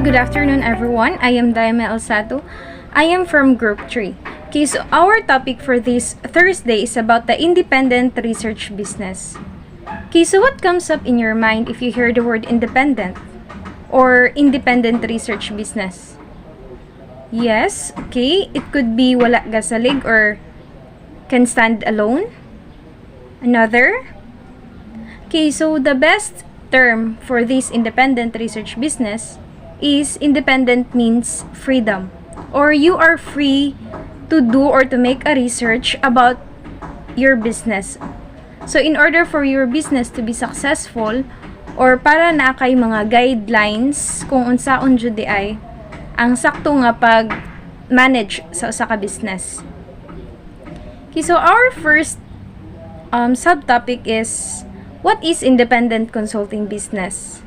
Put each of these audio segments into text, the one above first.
Good afternoon, everyone. I am Daime Alsato. I am from Group 3. Okay, so our topic for this Thursday is about the independent research business. Okay, so what comes up in your mind if you hear the word independent or independent research business? Yes, okay, it could be wala gasalig or can stand alone. Another? Okay, so the best term for this independent research business is independent means freedom, or you are free to do or to make a research about your business. So in order for your business to be successful or para na kay mga guidelines kung unsaon jud di ay ang sakto nga pag manage sa usa ka business. Okay, so our first subtopic is what is independent consulting business?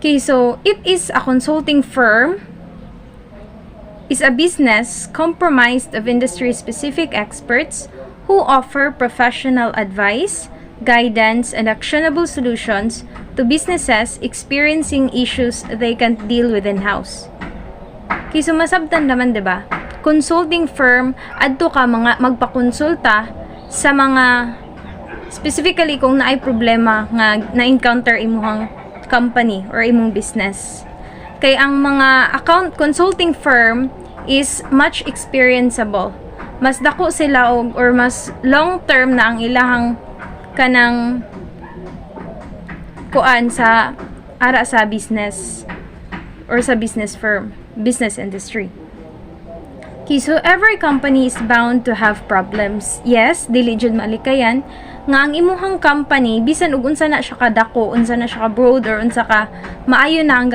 Okay, so it is a consulting firm, is a business comprised of industry-specific experts who offer professional advice, guidance, and actionable solutions to businesses experiencing issues they can't deal with in-house. Okay, so masabtan naman, diba? Consulting firm, adto ka mga magpakonsulta sa mga specifically kung naay problema nga na-encounter imuhang company or imong business. Kay ang mga consulting firm is much experienceable. Mas dako sila or mas long term na ang ilahang kanang kuan sa ara sa business or sa business firm, business industry. Okay, so every company is bound to have problems. Yes, dili jud malikayan nga ang imuhang company bisan ug unsa na siya kadako, unsa na siya ka broad or unsa ka maayo na ang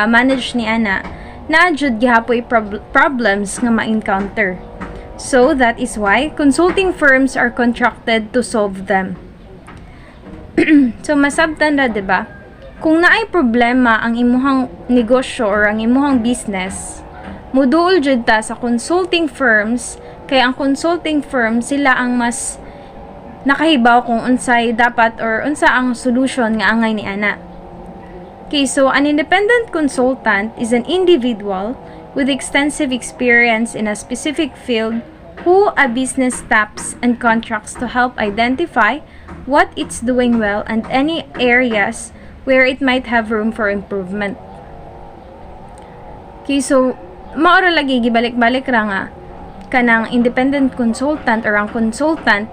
manage ni ana, na jud gihapoy problems nga ma-encounter. So that is why consulting firms are contracted to solve them. So masabtan ra, diba? Kung naay problema ang imuhang negosyo or ang imuhang business, muduol jud ta sa consulting firms, kay ang consulting firm sila ang mas nakahibaw kung unsay dapat or unsa ang solution nga angay ni ana. Okay, so an independent consultant is an individual with extensive experience in a specific field who a business taps and contracts to help identify what it's doing well and any areas where it might have room for improvement. Okay, so maura lagi gibalik-balik ra nga kanang independent consultant or ang consultant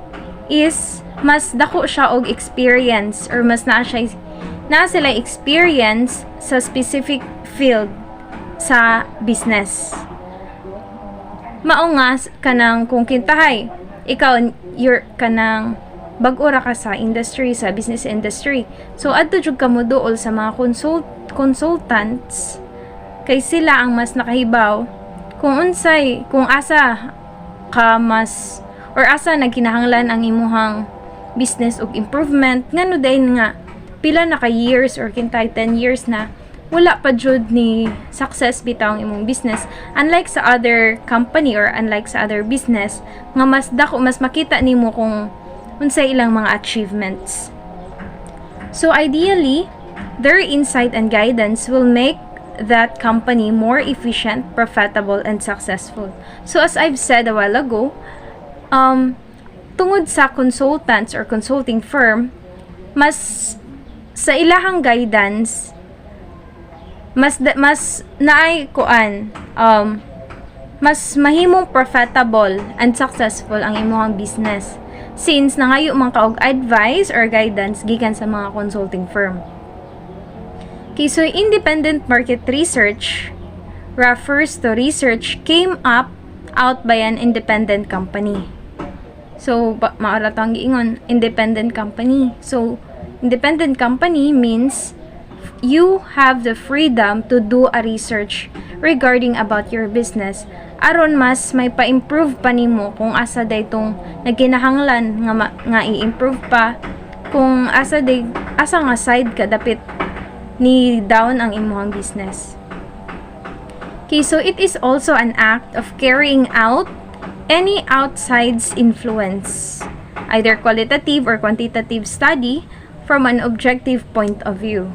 is mas dako siya og experience or mas na sila experience sa specific field sa business. Mao nga kanang kung kintahay ikaw you're kanang bag-o ra ka sa industry, sa business industry, so adto jud ka mo duol sa mga consultants kay sila ang mas nakahibaw kung asa ka mas or asa nagkinahanglan ang imuhang business og improvement ngano dayon nga pila na ka years or kintay 10 years na wala pa jud ni success bitaw ang imong business, unlike sa other company or unlike sa other business nga mas makita nimo kung unsay ilang mga achievements. So ideally, their insight and guidance will make that company more efficient, profitable, and successful. So as I've said a while ago, tungod sa consultants or consulting firm, mas sa ilahang guidance, mas naay kuan, mas mahimong profitable and successful ang imong business since nangayo man ka og advice or guidance gikan sa mga consulting firm. Okay, so independent market research refers to research came out by an independent company. So, maara tang giingon, independent company. So, independent company means you have the freedom to do a research regarding about your business aron mas may pa-improve pa nimo kung asa daytong nagkinahanglan nga i-improve pa, kung asa nga side ka dapit ni down ang imuhang business. Okay, so it is also an act of carrying out any outside's influence, either qualitative or quantitative study from an objective point of view.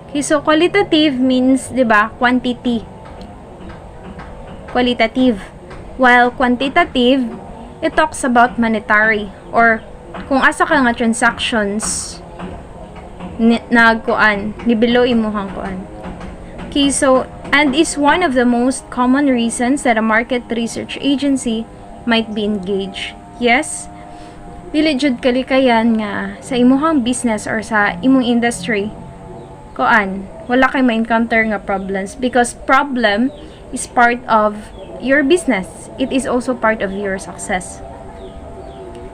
Okay, so qualitative means, 'di ba, quantity. Qualitative. While quantitative, it talks about monetary or kung asa ka nga transactions nagkuan, nibilo imuhang kuan. Okay, so and is one of the most common reasons that a market research agency might be engaged. Yes, dili jud kalikayan nga sa imuhang business or sa imong industry kuan, wala kay ma-encounter nga problems because problem is part of your business. It is also part of your success.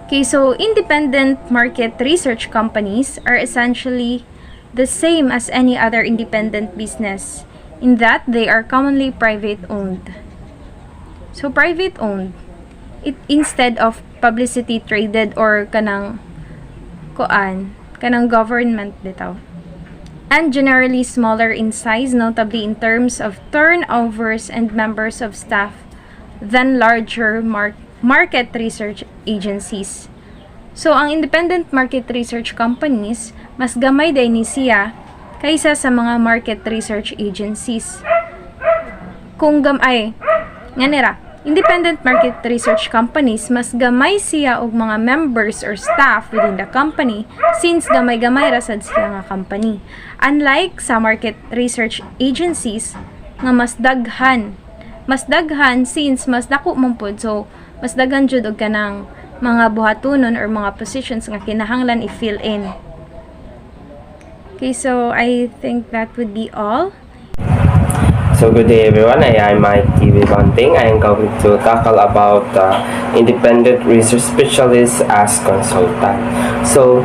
Okay, so independent market research companies are essentially the same as any other independent business in that they are commonly private owned. So private owned, it instead of publicity traded or kanang government bitaw. And generally smaller in size, notably in terms of turnovers and members of staff than larger market research agencies. So, ang independent market research companies, mas gamay din ni siya kaysa sa mga market research agencies. Kung independent market research companies, mas gamay siya og mga members or staff within the company since gamay-gamay ra sad siya nga company. Unlike sa market research agencies nga mas daghan since mas dako man pod, so mas daghan jud og kanang mga buhatonon or mga positions nga kinahanglan i-fill in. Okay, so I think that would be all. So good day everyone, I am Mike TV Banting. I am going to tackle about independent research specialist as consultant. So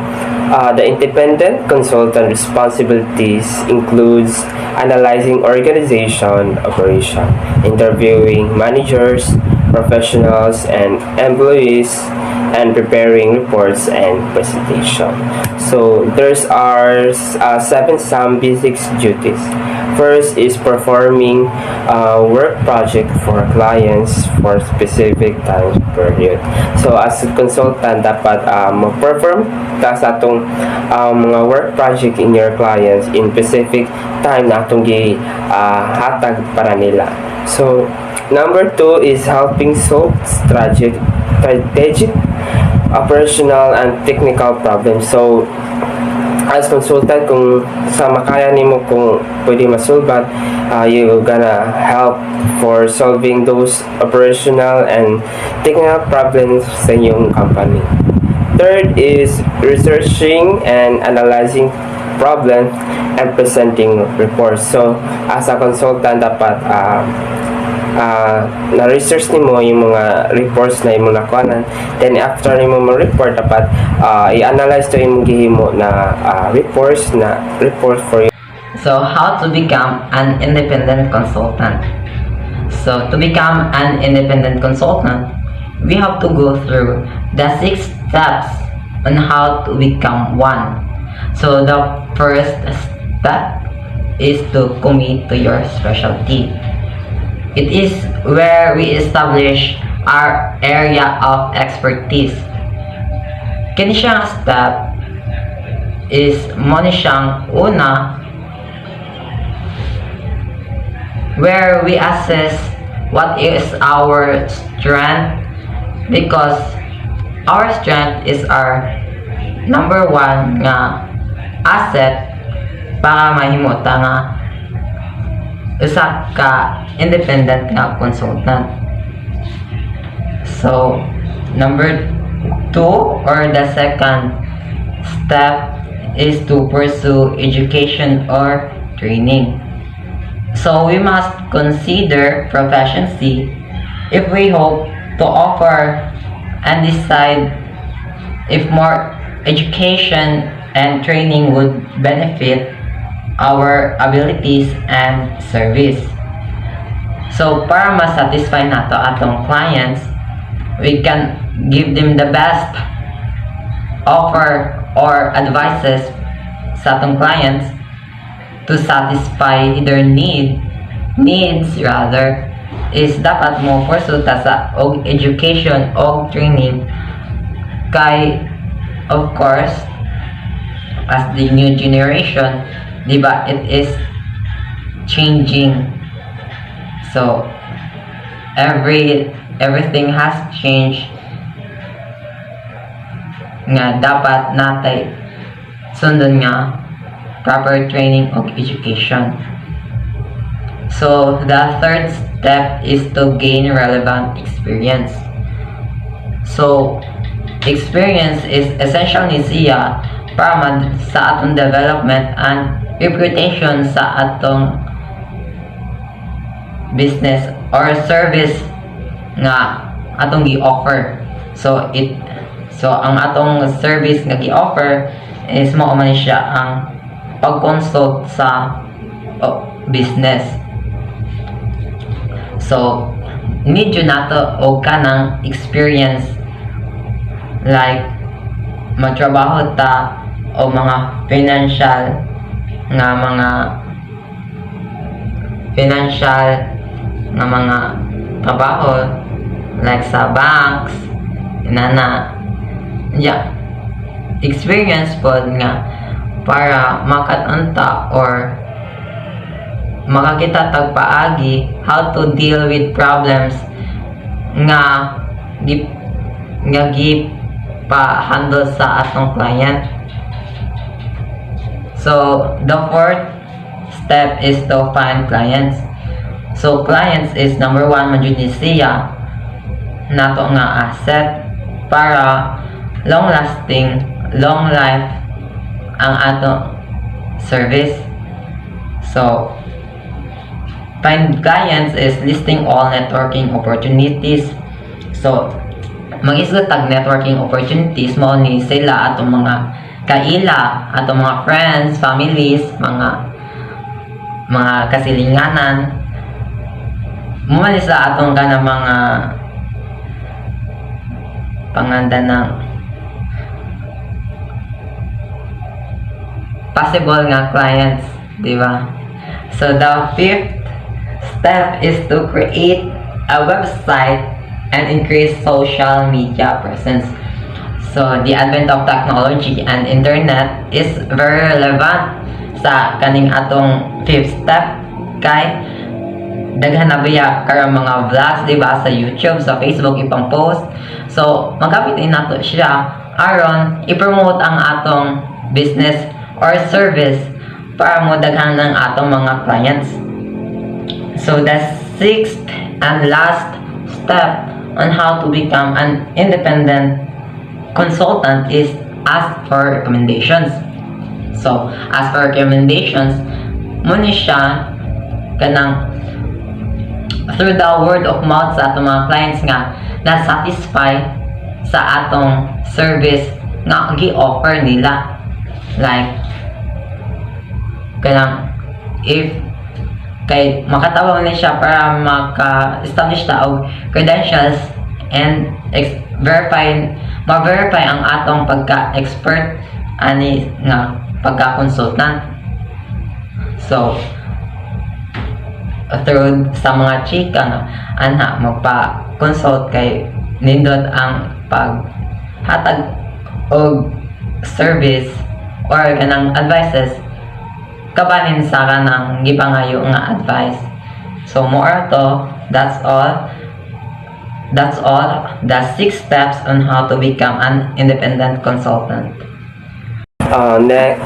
the independent consultant responsibilities includes analyzing organization operation, interviewing managers, professionals and employees, and preparing reports and presentation. So there's are some basic duties. First is performing work project for clients for specific time period. So as a consultant, dapat mag-perform ka sa atong mga work project in your clients in specific time na atong hatag para nila. So number 2 is helping solve strategic, operational and technical problems. So as consultant, kung sa makaya nimo kung pwede masolbat, you gonna help for solving those operational and technical problems sa inyong company. Third is researching and analyzing problem and presenting reports. So as a consultant, dapat na-research nimo yung mga reports na imong nakuanan, then after nimo ma-report, dapat i-analyze to yung gihimo na report for you. So how to become an independent consultant? So to become an independent consultant, we have to go through the 6 steps on how to become one. So the first step is to commit to your specialty. It is where we establish our area of expertise. Kini siyang step is muna siyang una where we assess what is our strength, because our strength is our number 1 nga asset para mahimota nga usa ka independent nga consultant. So number 2 or the second step is to pursue education or training. So we must consider proficiency if we hope to offer and decide if more education and training would benefit our abilities and service. So para ma-satisfy nato atong clients, we can give them the best offer or advices sa atong clients to satisfy their needs rather, is dapat mo pursue ta sa og education og training kay of course as the new generation di ba, it is changing. So everything has changed nga dapat natay sundon nga proper training o education. So the third step is to gain relevant experience. So experience is essential ni siya para sa atong development and reputation sa atong business or service nga atong gi-offer. So ang atong service nga gi-offer is mao man siya ang pag-consult sa business. So need yun nato o kanang experience like magtrabaho ta o mga financial nga mga trabaho like sa banks experience po nga para makatanta or makakita tagpaagi how to deal with problems nga pa handle sa atong client. So the fourth step is to find clients. So clients is number one man jud ni siya nato nga asset para long lasting, long life ang ato service. So find clients is listing all networking opportunities. So mag-isgot tag networking opportunities mo ni sila atong mga kaila, atong mga friends, families, mga kasilinganan. Mumali sa atong kana mga panganda ng possible nga clients, di ba? So the fifth step is to create a website and increase social media presence. So the advent of technology and internet is very relevant sa kaning atong fifth step kay daghan na biya karang mga vlogs, di ba, sa YouTube, sa Facebook ipang post. So magapit din nato siya aron i-promote ang atong business or service para mo daghan ng atong mga clients. So the sixth and last step on how to become an independent consultant is ask for recommendations. So ask for recommendations muna siya kanang through the word of mouth sa atong mga clients nga na satisfy sa atong service nga gi-offer nila. Like kanang if kay makatawag na siya para maka-establish ta og credentials and ma-verify ang atong pagka-expert ani nga pagka-consultant. So through sa mga chika nga anha magpa-consult kay nindot ang paghatag og service or kanang advices kabahin sa kanang gipangayo nga advice. So more to that's all the 6 steps on how to become an independent consultant.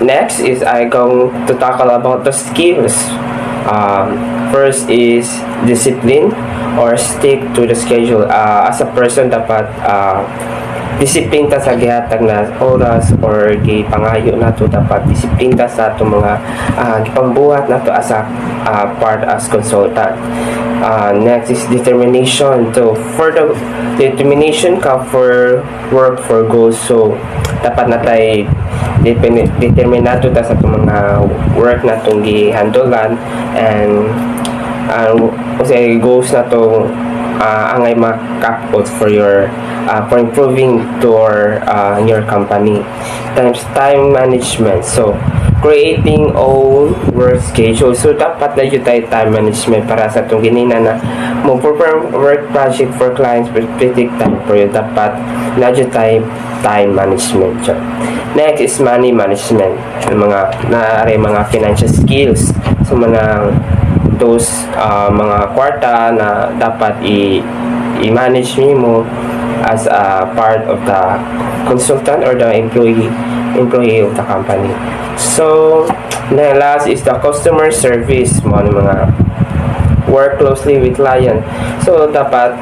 Next is I going to tackle about the skills. First is discipline or stick to the schedule. As a person dapat disiplin ta sa gihatag na oras or gipangayo nato, dapat disiplin ta sa ato mga gipambuhat nato as a part as consultant. Next is determination. So for the determination ka for work for goals. So dapat natay determinado ta sa ato mga work natong gihandulan and kasi goals nato angay makapot for your for improving to your company. Time management. So creating own work schedule. So dapat na yun tayo time management para sa itong ginina na mo perform work project for clients specific time period. Dapat na yun tayo time management. Next is money management. Yung mga financial skills. So, those mga kwarta na dapat i-manage mo as a part of the consultant or the employee of the company. So, the last is the customer service mo, mga work closely with client. So, dapat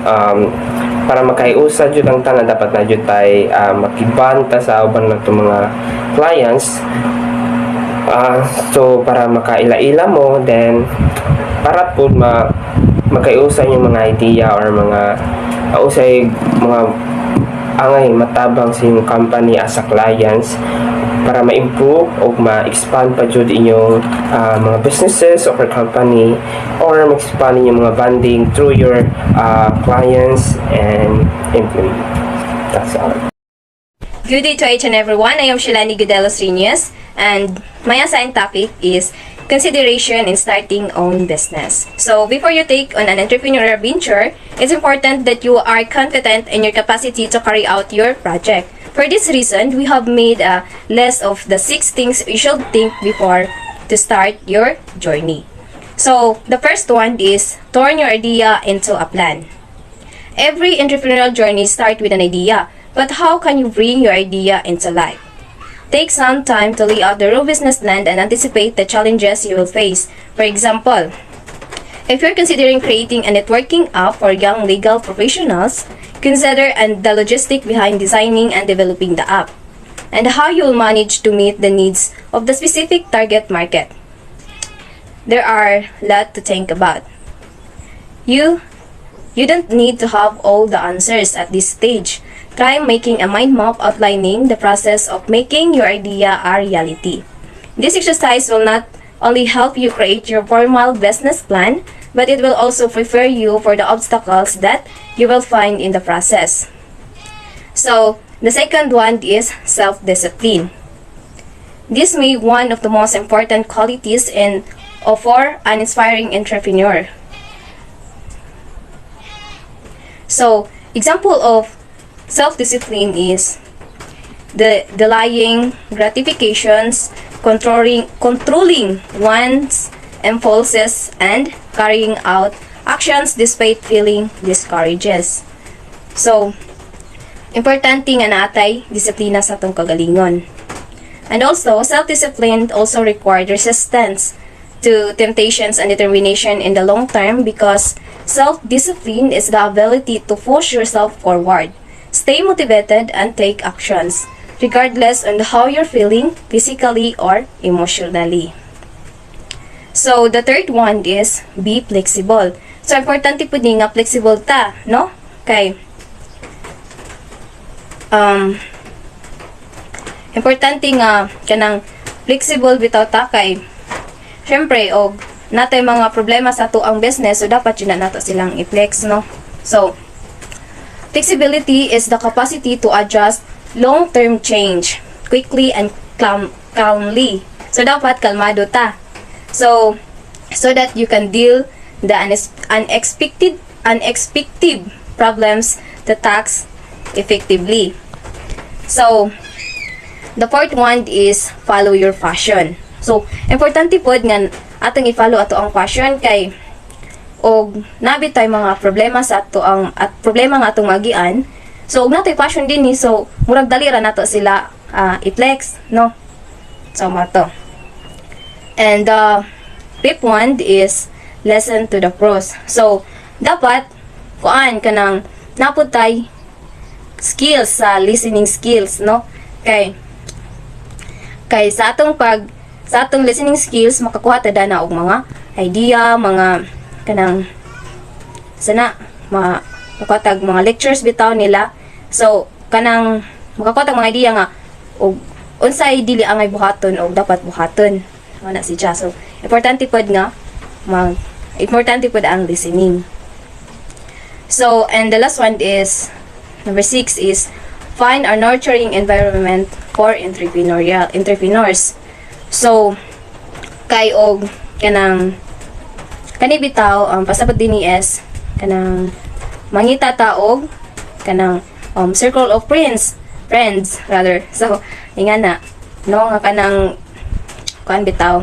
para makaiusad yun ang tanan, dapat na yun tayo makibanta sa uban ng mga clients. So, para makaila-ila mo, then para po makaiusad yung mga idea or mga angay matabang sa yung company as a clients para ma-improve o ma-expand pa jud inyong mga businesses or company, or ma-expand yung mga bonding through your clients and employee. That's all. Good day to each and everyone. I am Shalani Gudelos Rinius, and my assigned topic is consideration in starting own business. So, before you take on an entrepreneurial venture, it's important that you are confident in your capacity to carry out your project. For this reason, we have made a list of the 6 things you should think before to start your journey. So, the first one is turn your idea into a plan. Every entrepreneurial journey starts with an idea, but how can you bring your idea into life? Take some time to lay out the real business plan and anticipate the challenges you will face. For example, if you're considering creating a networking app for young legal professionals, consider the logistic behind designing and developing the app, and how you will manage to meet the needs of the specific target market. There are a lot to think about. You don't need to have all the answers at this stage. Try making a mind map outlining the process of making your idea a reality. This exercise will not only help you create your formal business plan, but it will also prepare you for the obstacles that you will find in the process. So, the second one is self-discipline. This may be one of the most important qualities for an inspiring entrepreneur. So, example of self-discipline is delaying gratifications, controlling one's impulses, and carrying out actions despite feeling discourages. So, importante nga natay disiplina sa atong kagalingon. And also, self-discipline also required resistance to temptations and determination in the long term, because self-discipline is the ability to push yourself forward, stay motivated, and take actions, regardless on how you're feeling physically or emotionally. So, the third one is be flexible. So, importante po din nga flexible ta, no? Kay, importante nga kanang flexible bitaw ta kay, syempre, natay mga problema sa tuang business, so dapat yun na nato silang i-flex, no? So, flexibility is the capacity to adjust long-term change quickly and calmly. So, dapat kalmado ta. So that you can deal the unexpected problems, the tasks effectively. So, the fourth one is follow your passion. So, importante po nga atong i-follow ato ang passion kay nabi tay mga problema sa ato at problema nga atong magian. So, natay passion din ni, so murag dali ra nato sila i-flex, no? So, mato. And the fifth one is listen to the pros. So, dapat kanang napud tay skills sa listening skills, no? Kay sa atong listening skills makakuha ta na og mga idea, mga kanang makatag mga lectures bitaw nila. So, kanang makakotag mga idea nga og unsay dili angay buhaton o dapat buhaton ana si siya. So, importante pod ang listening. So, and the last one is number 6 is find a nurturing environment for entrepreneurs. So, kay og kanang kanibitaw pasabot din ni S kanang mangita taog kanang circle of friends rather. So, ingana no nga kanang kuan bitaw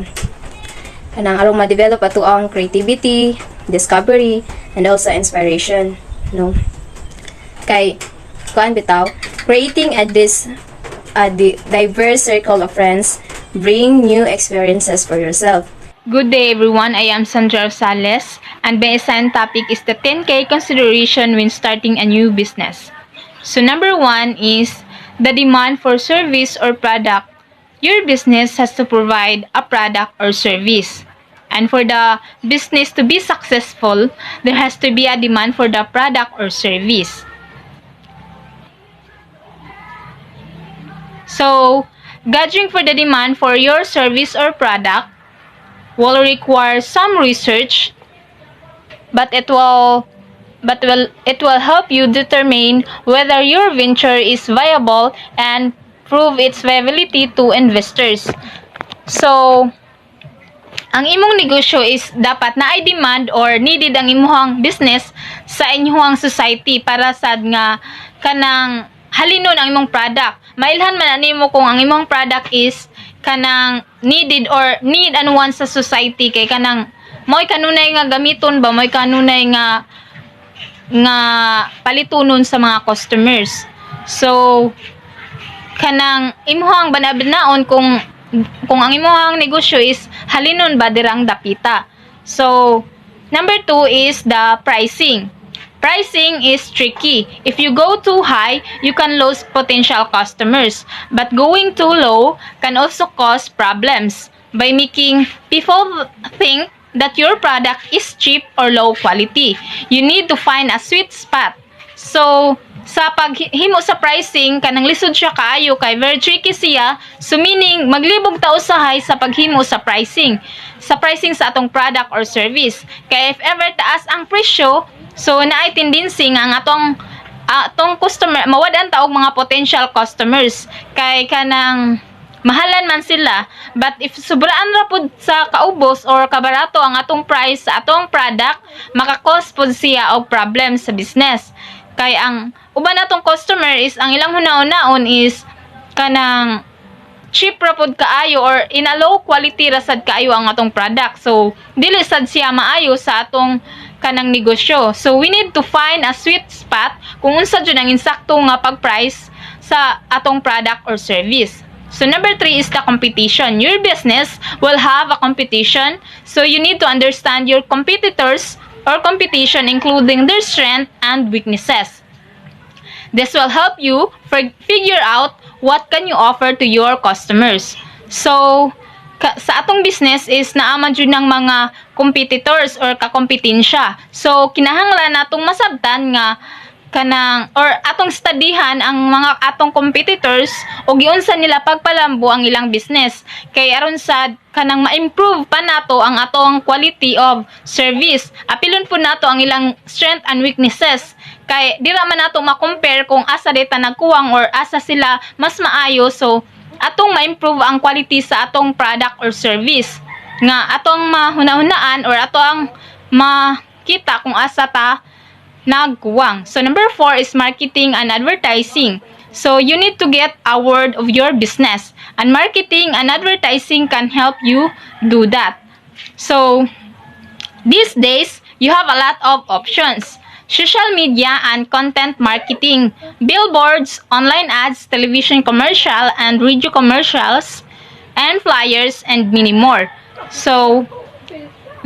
kanang aron ma-develop ato ang creativity, discovery, and also inspiration, no? Kay kuan bitaw, creating a diverse circle of friends bring new experiences for yourself. Good day everyone, I am Sandra Rosales and my assigned topic is the 10K consideration when starting a new business. So number 1 is the demand for service or product. Your business has to provide a product or service. And for the business to be successful, there has to be a demand for the product or service. So, gauging for the demand for your service or product will require some research, but it will help you determine whether your venture is viable and prove its viability to investors. So, ang imong negosyo is dapat na ay demand or needed ang imong business sa inyong society para sad nga kanang halinon ang imong product. Mailhan man nimo kung ang imong product is kanang needed or need and want sa society kay kanang mo'y kanunay nga gamiton ba, mo'y kanunay nga palitunon sa mga customers. So kanang imuhang banabnaon kung ang imuhang negosyo is halinon ba dirang dapita. So number 2 is the pricing. Pricing is tricky. If you go too high, you can lose potential customers. But going too low can also cause problems by making people think that your product is cheap or low quality. You need to find a sweet spot. So, sa paghimo sa pricing, kanang lisod siya kaayo kay very tricky siya. So, meaning, maglibog ta usahay sa paghimo sa pricing. Sa pricing sa atong product or service. Kaya if ever taas ang presyo, so, naay tendency nga ang atong customer, mawadan ta og mga potential customers. Kay kanang mahalan man sila. But if sobraan ra pud sa kaubos or kabarato ang atong price sa atong product, maka-cause pud siya og problem sa business. Kay ang uban natong customer is ang ilang hunaon-naon is kanang cheap ra pud kaayo or in a low quality ra sad kaayo ang atong product. So dili sad siya maayo sa atong kanang negosyo. So we need to find a sweet spot kung unsa jud ang insakto nga pag-price sa atong product or service. So number 3 is the competition. Your business will have a competition, so you need to understand your competitors or competition, including their strength and weaknesses. This will help you figure out what can you offer to your customers. So, sa atong business is naaman jud ng mga competitors or kakompetensya. So, kinahanglan natong masabtan nga kanang or atong studyhan ang mga atong competitors o giunsa nila pagpalambo ang ilang business kay aron sad kanang ma-improve pa nato ang atong quality of service. Apilon po nato ang ilang strength and weaknesses kay dira man nato ma-compare kung asa data nagkuwang or asa sila mas maayo. So atong ma-improve ang quality sa atong product or service nga atong mahuna-hunaan or atong makita kung asa ta nagkuwang. So number 4 is marketing and advertising. So you need to get a word of your business, and marketing and advertising can help you do that. So these days you have a lot of options: social media and content marketing, billboards, online ads, television commercial and radio commercials, and flyers, and many more. So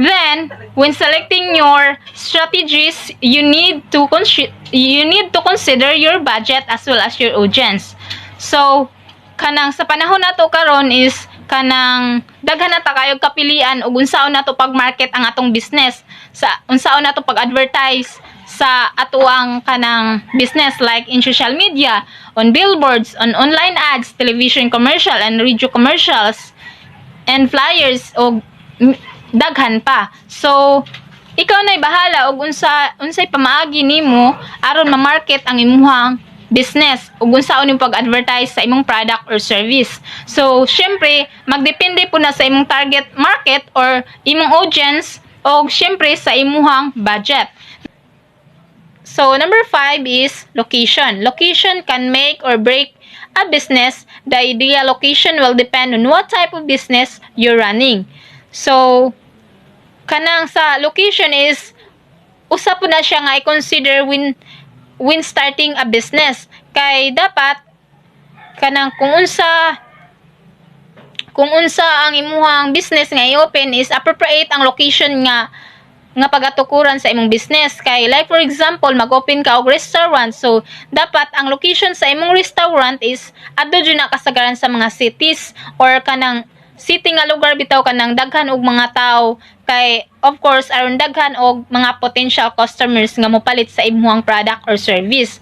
then, when selecting your strategies, you need to consider your budget as well as your audience. So, kanang sa panahon nato karon is kanang daghan na ta kayog kapilian ug unsaon nato pag-market ang atong business, sa unsaon nato pag-advertise sa atuang kanang business, like in social media, on billboards, on online ads, television commercial and radio commercials, and flyers o daghan pa. So ikaw na'y bahala og unsay pamaagi nimo aron ma-market ang imuhang business ug unsaon imong pag-advertise sa imong product or service. So syempre magdepende po na sa imong target market or imong audience o syempre sa imuhang budget. So, number 5 is location. Location can make or break a business. The ideal location will depend on what type of business you're running. So, kanang sa location is usa po na siya nga i-consider when starting a business. Kay dapat kanang kung unsa ang imuhang business nga i-open is appropriate ang location nga pagatukuran sa imong business. Kay like for example, mag-open ka og restaurant, so dapat ang location sa imong restaurant is adto jud na kasagaran sa mga cities or kanang city nga lugar bitaw kanang daghan og mga tao, kay of course aron daghan og mga potential customers nga mopalit sa imong product or service.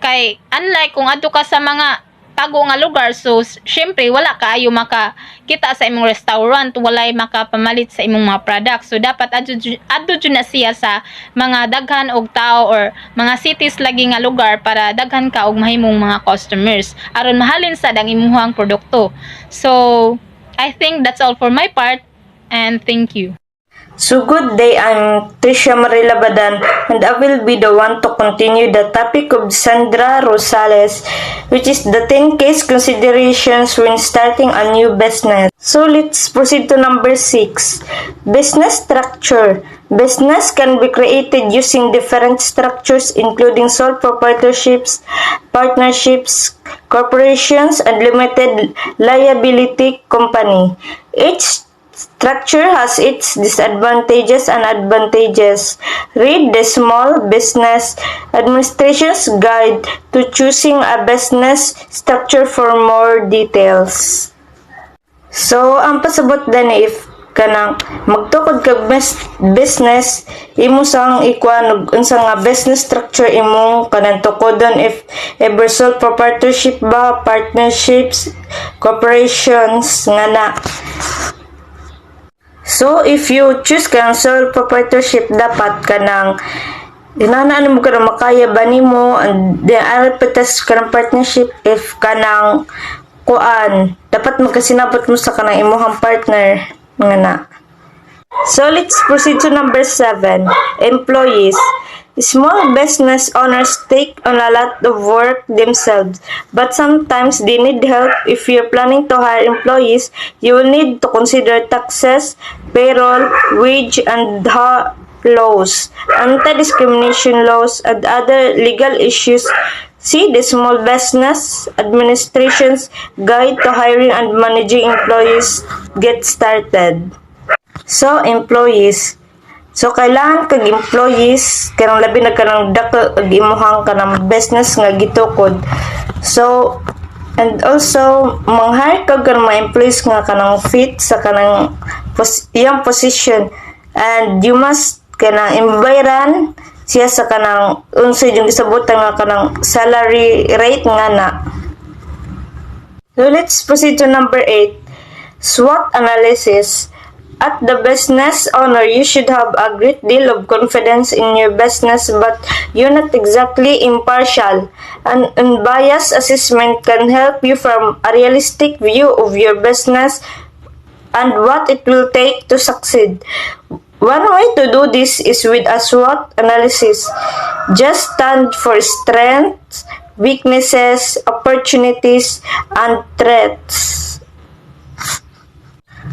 Kay unlike kung adto ka sa mga tago nga lugar, so syempre wala kaayo makakita sa imong restaurant, walay makapamalit sa imong mga products. So dapat adto jud na siya sa mga daghan og tao or mga cities lagi nga lugar para daghan ka og mahimong mga customers aron mahalin sad ang imong produkto. So I think that's all for my part, and thank you. So good day, I'm Tricia Marila Badan, and I will be the one to continue the topic of Sandra Rosales, which is the 10 case considerations when starting a new business. So let's proceed to number 6. Business structure. Business can be created using different structures including sole proprietorships, partnerships, corporations, and limited liability company. Each structure has its disadvantages and advantages. Read the Small Business Administration's Guide to Choosing a Business Structure for more details. So, ang pasabot din if kanang magtukod kag business, imo sang ikwan unsa nga business structure imong kanang tukodon, if ever sole proprietorship ba, partnerships, corporations nga na. So, if you choose kanang sole proprietorship, dapat kanang dinanaan mo kanang makaya ba nimo, and then aripetas kanang partnership if kanang kuan dapat magkasinabot mo sa kanang imuhang partner nga na. So, let's proceed to number 7. Employees. Small business owners take on a lot of work themselves, but sometimes they need help. If you're planning to hire employees, you will need to consider taxes, payroll, wage, and laws, anti-discrimination laws, and other legal issues. See the Small Business Administration's Guide to Hiring and Managing Employees. Get started. So, employees. So, kailangan kag employees, kanang labi na kanang dako ag imuhang kanang business nga gitukod. So, and also, mang-hire kag kanang mga employees nga kanang fit sa kanang iyang position. And you must kanang imbayaran siya sa kanang unsay yung gisabutan nga kanang salary rate nga na. So, let's proceed to number 8. SWOT analysis. At the business owner, you should have a great deal of confidence in your business, but you're not exactly impartial. An unbiased assessment can help you from a realistic view of your business and what it will take to succeed. One way to do this is with a SWOT analysis. Just stand for strengths, weaknesses, opportunities, and threats.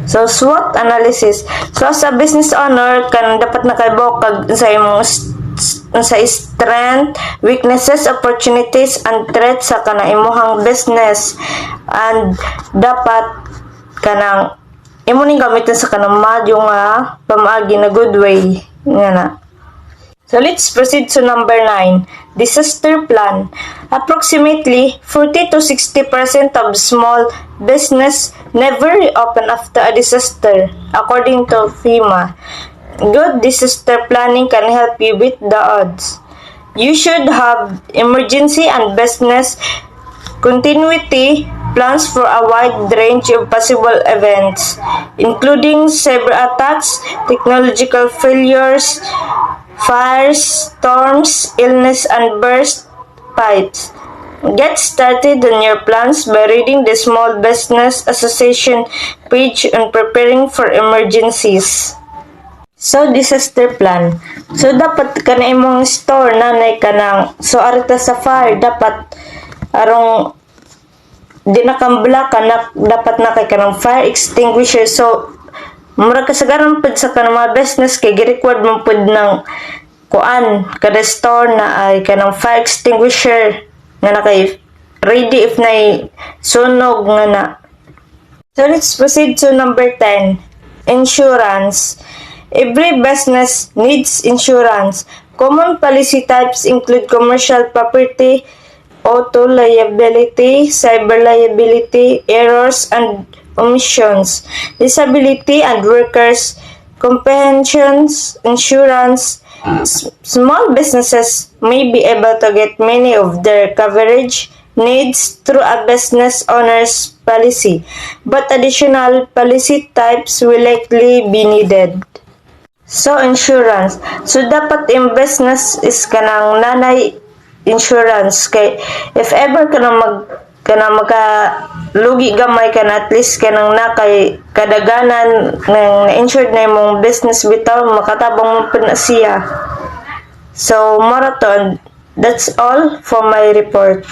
So, SWOT analysis. So, as a business owner, kan dapat nakaibaw kag sa imong sa strength, weaknesses, opportunities, and threats sa kanang imuhang business. And dapat kanang imo ning gamiton sa kanang madyo nga pamaagi na good way nga na. So, let's proceed to number 9. Disaster plan. Approximately 40 to 60% of small business never reopen after a disaster, according to FEMA. Good disaster planning can help you beat the odds. You should have emergency and business continuity plans for a wide range of possible events, including cyber attacks, technological failures, fires, storms, illness, and burst pipes. Get started on your plans by reading the Small Business Association page on preparing for emergencies. So, disaster plan. So, dapat ka na imong store nanay ka ng, so, arita sa fire, dapat, arong, di na kang black ka na, dapat na kay ka ng fire extinguisher. So, mura kasagaran pud sa kanang mga business, kay gi-record mo pud ng, kuan, kada store na ay ka ng fire extinguisher, nga na kay, ready if na sunog nga na. So, let's proceed to number 10. Insurance. Every business needs insurance. Common policy types include commercial property, auto liability, cyber liability, errors and omissions, disability and workers' comprehensions insurance. Small businesses may be able to get many of their coverage needs through a business owner's policy, but additional policy types will likely be needed. So, insurance. So, dapat yung business is kanang nanay insurance. Kay, if ever kanang lugi gamay ka na, at least kanang na kay kadaganan ng insured na yung business bitaw, makatabang mo pa na siya. So, marathon. That's all for my report.